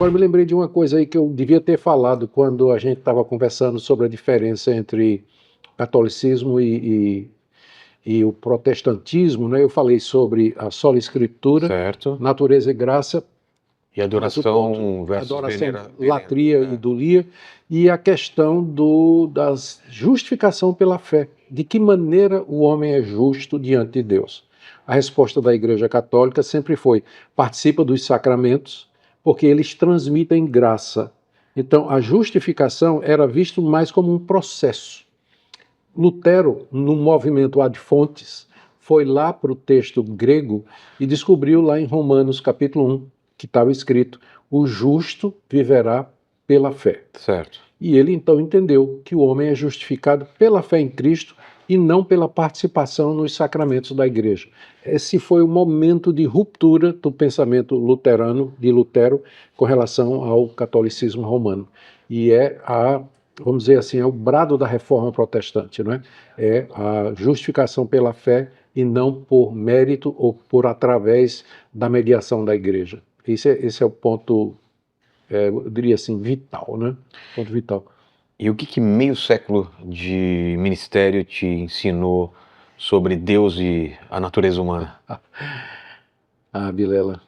Agora me lembrei de uma coisa aí que eu devia ter falado quando a gente estava conversando sobre a diferença entre catolicismo e o protestantismo, né? Eu falei sobre a sola escritura, Certo. natureza e graça, E mas o ponto, adoração versus adoração, venera. latria e idolia, e a questão das justificação pela fé. De que maneira o homem é justo diante de Deus? A resposta da Igreja Católica sempre foi: participa dos sacramentos, porque eles transmitem graça. Então, a justificação era visto mais como um processo. Lutero, no movimento ad fontes, foi lá para o texto grego e descobriu lá em Romanos capítulo 1, que estava escrito: o justo viverá pela fé. Certo. E ele então entendeu que o homem é justificado pela fé em Cristo e não pela participação nos sacramentos da igreja. Esse foi o momento de ruptura do pensamento luterano, de Lutero, com relação ao catolicismo romano. E vamos dizer assim, é o brado da reforma protestante, não é? É a justificação pela fé e não por mérito ou por através da mediação da igreja. Esse é o ponto, eu diria assim, vital, né? Ponto vital. E o que meio século de ministério te ensinou sobre Deus e a natureza humana? Ah, Vilela.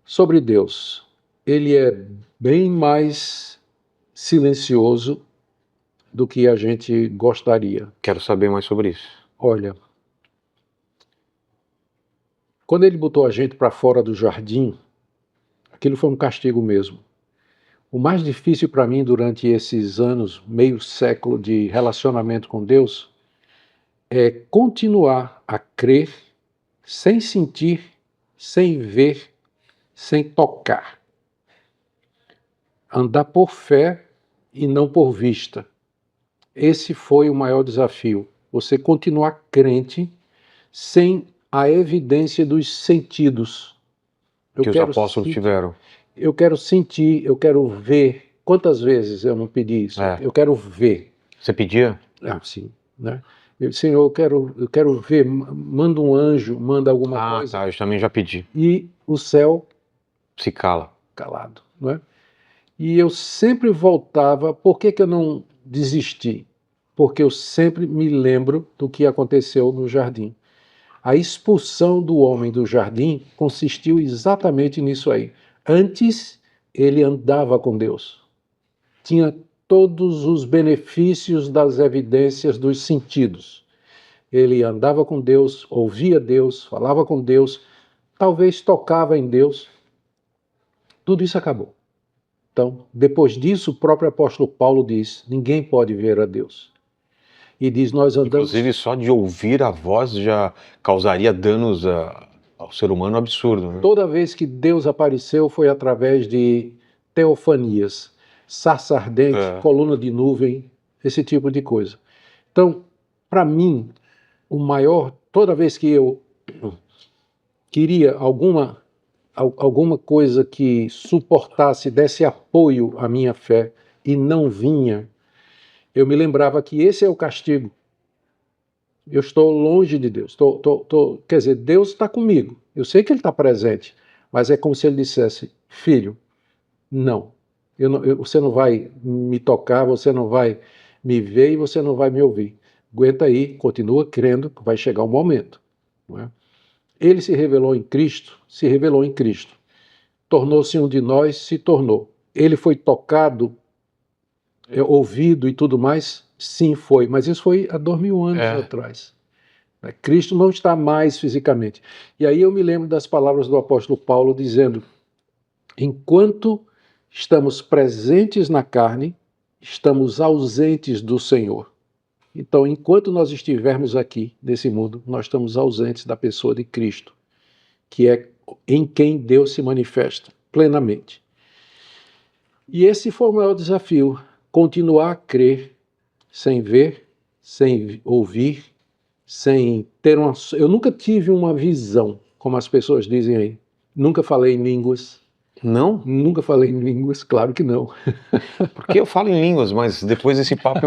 Sobre Deus, ele é bem mais silencioso do que a gente gostaria. Quero saber mais sobre isso. Olha, quando ele botou a gente para fora do jardim, aquilo foi um castigo mesmo. O mais difícil para mim durante esses anos, meio século de relacionamento com Deus, é continuar a crer sem sentir, sem ver, sem tocar. Andar por fé e não por vista. Esse foi o maior desafio. Você continuar crente sem a evidência dos sentidos. Que os apóstolos tiveram. Eu quero sentir, eu quero ver. Quantas vezes eu não pedi isso? Eu quero ver. Você pedia? Ah, sim, né? Senhor, eu quero ver, manda um anjo, manda alguma coisa. Ah, tá, eu também já pedi. E o céu se cala. Calado, não é? E eu sempre voltava. Por que eu não desisti? Porque eu sempre me lembro do que aconteceu no jardim. A expulsão do homem do jardim consistiu exatamente nisso aí. Antes, ele andava com Deus. Tinha todos os benefícios das evidências dos sentidos. Ele andava com Deus, ouvia Deus, falava com Deus, talvez tocava em Deus. Tudo isso acabou. Então, depois disso, o próprio apóstolo Paulo diz: ninguém pode ver a Deus. E diz: nós andamos. Inclusive, só de ouvir a voz já causaria danos ao ser humano absurdo, né? Toda vez que Deus apareceu foi através de teofanias, sarça ardente, coluna de nuvem, esse tipo de coisa. Então, para mim, o maior, toda vez que eu queria alguma coisa que suportasse, desse apoio à minha fé e não vinha, eu me lembrava que esse é o castigo. Eu estou longe de Deus. Quer dizer, Deus está comigo. Eu sei que Ele está presente, mas é como se Ele dissesse: filho, não. Você não vai me tocar, você não vai me ver e você não vai me ouvir. Aguenta aí, continua crendo que vai chegar um momento. Não é? Ele se revelou em Cristo, tornou-se um de nós, se tornou. Ele foi tocado, ouvido e tudo mais? Sim, foi, mas isso foi há 2000 anos atrás. Cristo não está mais fisicamente. E aí eu me lembro das palavras do apóstolo Paulo dizendo: enquanto estamos presentes na carne, estamos ausentes do Senhor. Então, enquanto nós estivermos aqui nesse mundo, nós estamos ausentes da pessoa de Cristo, que é em quem Deus se manifesta plenamente. E esse foi o maior desafio: continuar a crer sem ver, sem ouvir, sem ter uma... Eu nunca tive uma visão, como as pessoas dizem aí. Nunca falei em línguas. Não? Nunca falei em línguas, claro que não. Porque eu falo em línguas, mas depois desse papo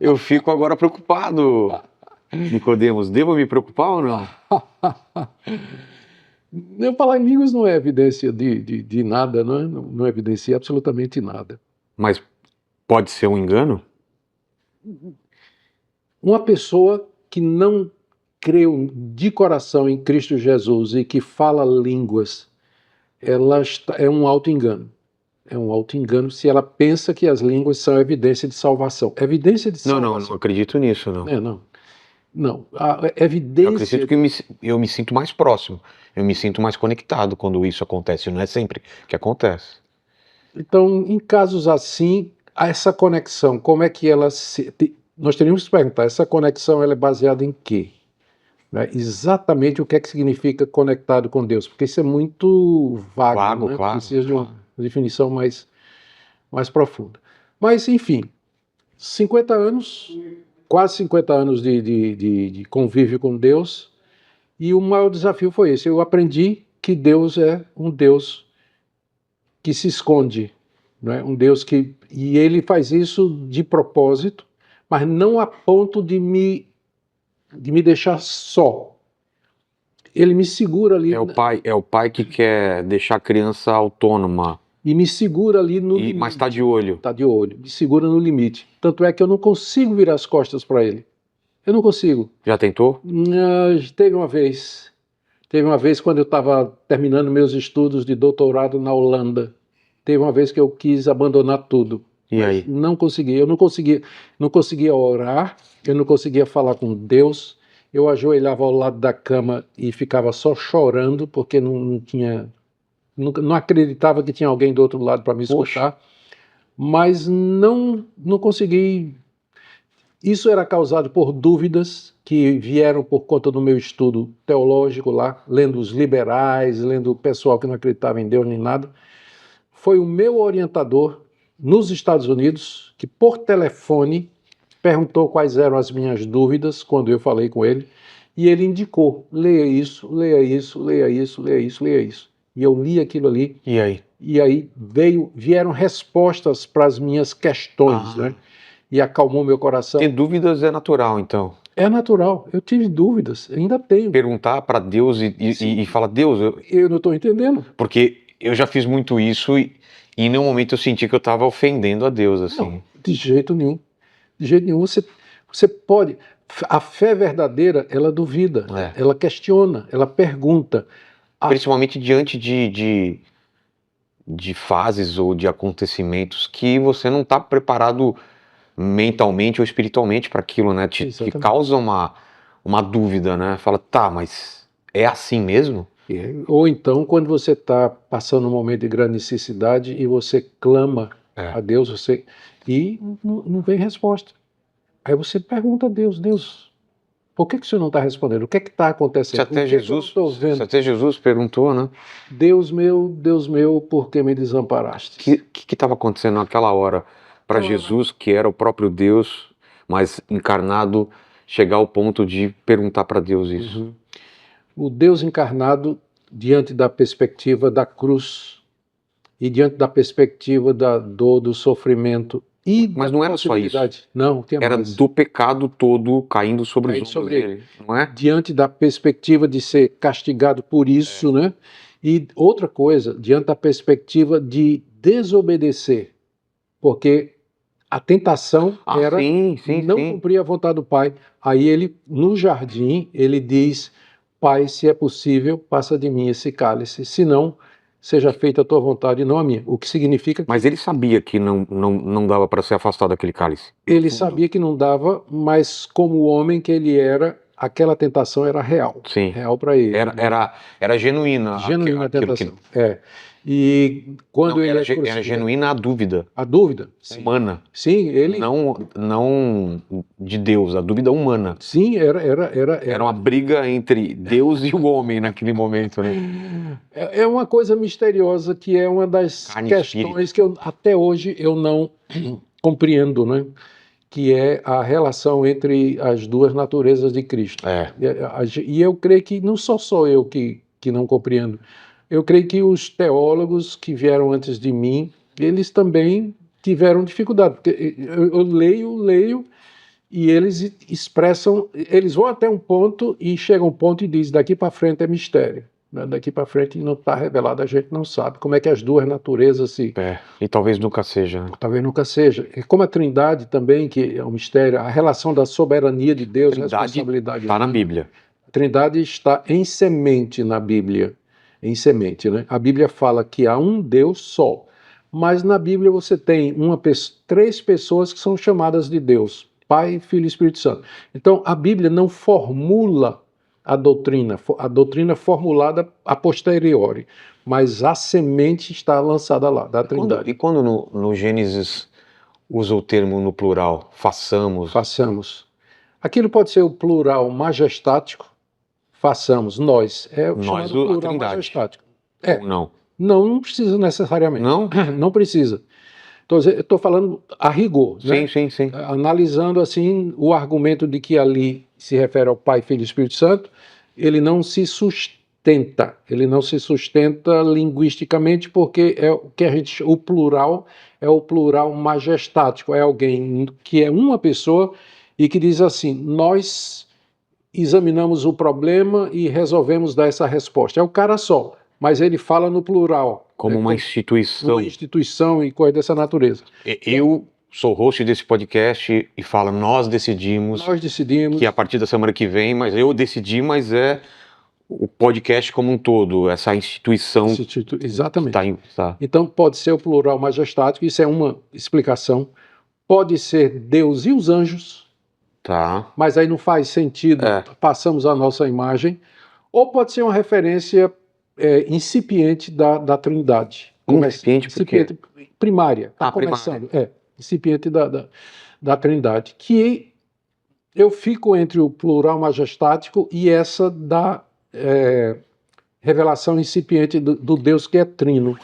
eu fico agora preocupado. Nicodemos, devo me preocupar ou não? Eu falar em línguas não é evidência de nada, não, não evidencia absolutamente nada. Mas pode ser um engano? Uma pessoa que não creu de coração em Cristo Jesus e que fala línguas, é um auto-engano. É um auto-engano se ela pensa que as línguas são evidência de salvação. Evidência de salvação. Não acredito nisso, não. Não. A evidência... Eu acredito que eu me sinto mais próximo, eu me sinto mais conectado quando isso acontece, não é sempre que acontece. Então, em casos assim, essa conexão, como é que ela se... Nós teríamos que perguntar, essa conexão ela é baseada em quê? Né? Exatamente o que é que significa conectado com Deus, porque isso é muito vago, né? Claro. Precisa de uma definição mais profunda. Mas, enfim, 50 anos, quase 50 anos de convívio com Deus, e o maior desafio foi esse. Eu aprendi que Deus é um Deus que se esconde, não é? Um Deus que... E ele faz isso de propósito, mas não a ponto de me deixar só. Ele me segura ali... É o pai que quer deixar a criança autônoma. E me segura ali no limite. Mas está de olho. Está de olho, me segura no limite. Tanto é que eu não consigo virar as costas para ele. Eu não consigo. Já tentou? Teve uma vez quando eu estava terminando meus estudos de doutorado na Holanda. Teve uma vez que eu quis abandonar tudo. E aí? Não consegui. Eu não conseguia orar, eu não conseguia falar com Deus. Eu ajoelhava ao lado da cama e ficava só chorando porque não acreditava que tinha alguém do outro lado para me escutar. Poxa. Mas não consegui. Isso era causado por dúvidas que vieram por conta do meu estudo teológico lá, lendo os liberais, lendo o pessoal que não acreditava em Deus nem nada. Foi o meu orientador nos Estados Unidos que, por telefone, perguntou quais eram as minhas dúvidas quando eu falei com ele, e ele indicou: leia isso, leia isso, leia isso, leia isso, leia isso. E eu li aquilo ali. E aí? E aí vieram respostas para as minhas questões, né? E acalmou meu coração. Ter dúvidas é natural, então? É natural. Eu tive dúvidas, ainda tenho. Perguntar para Deus e falar: Deus, eu não estou entendendo. Porque eu já fiz muito isso e em nenhum momento eu senti que eu estava ofendendo a Deus, assim. Não, de jeito nenhum. De jeito nenhum. Você pode... A fé verdadeira, ela duvida, ela questiona, ela pergunta. Principalmente diante de fases ou de acontecimentos que você não está preparado mentalmente ou espiritualmente para aquilo, né? Que causa uma dúvida, né? Fala, tá, mas é assim mesmo? Ou então, quando você está passando um momento de grande necessidade e você clama a Deus, e não vem resposta. Aí você pergunta a Deus, por que o senhor não está respondendo? O que é que está acontecendo? Se até Jesus perguntou, né? Deus meu, por que me desamparaste? O que estava acontecendo naquela hora para Jesus, que era o próprio Deus, mas encarnado, chegar ao ponto de perguntar para Deus isso? Uhum. O Deus encarnado, diante da perspectiva da cruz e diante da perspectiva da dor, do sofrimento e mas não era só isso. Não, tinha era mais. Do pecado todo caindo sobre os ombros dele, não é? Diante da perspectiva de ser castigado por isso, né? E outra coisa, diante da perspectiva de desobedecer, porque a tentação era não cumprir a vontade do Pai. Aí ele, no jardim, ele diz: Pai, se é possível, passa de mim esse cálice, senão seja feita a tua vontade e não a minha. O que significa que... Mas ele sabia que não dava para ser afastado daquele cálice. Ele sabia que não dava, mas como homem que ele era, aquela tentação era real. Sim. Real para ele. Era genuína. Genuína a tentação. E quando ele era genuína a dúvida. A dúvida. Sim. Humana. Sim, ele... Não de Deus, a dúvida humana. Sim, Era uma briga entre Deus e o homem naquele momento, né? É uma coisa misteriosa que é uma das questões que até hoje eu não compreendo, né? Que é a relação entre as duas naturezas de Cristo. E eu creio que não sou eu que não compreendo. Eu creio que os teólogos que vieram antes de mim, eles também tiveram dificuldade, porque eu leio, e eles expressam, eles vão até um ponto e chegam a um ponto e dizem, daqui para frente é mistério. Daqui para frente não está revelado, a gente não sabe como é que as duas naturezas se... E talvez nunca seja. Talvez nunca seja. E como a Trindade também, que é um mistério, a relação da soberania de Deus, a responsabilidade... Está na Bíblia. A Trindade está em semente na Bíblia. Em semente, né? A Bíblia fala que há um Deus só. Mas na Bíblia você tem três pessoas que são chamadas de Deus. Pai, Filho e Espírito Santo. Então a Bíblia não formula a doutrina formulada a posteriori, mas a semente está lançada lá, da Trindade. E quando no Gênesis usa o termo no plural, façamos? Façamos. Aquilo pode ser o plural majestático, façamos, nós. É o chamado plural majestático. Ou não? Não precisa necessariamente. Não? Não precisa. Estou falando a rigor, né? Sim. Analisando assim o argumento de que ali se refere ao Pai, Filho e Espírito Santo, ele não se sustenta linguisticamente, porque é o que o plural é o plural majestático, é alguém que é uma pessoa e que diz assim: nós examinamos o problema e resolvemos dar essa resposta. É o cara só, mas ele fala no plural. Como uma instituição. Uma instituição e coisa dessa natureza. Eu sou host desse podcast e falo, nós decidimos que a partir da semana que vem, mas eu decidi, mas é o podcast como um todo, essa instituição. Exatamente. Então pode ser o plural majestático, isso é uma explicação. Pode ser Deus e os anjos, mas aí não faz sentido, passamos a nossa imagem. Ou pode ser uma referência incipiente da Trindade. Incipiente primária. Está começando. Incipiente da Trindade. Que eu fico entre o plural majestático e essa da revelação incipiente do Deus que é trino.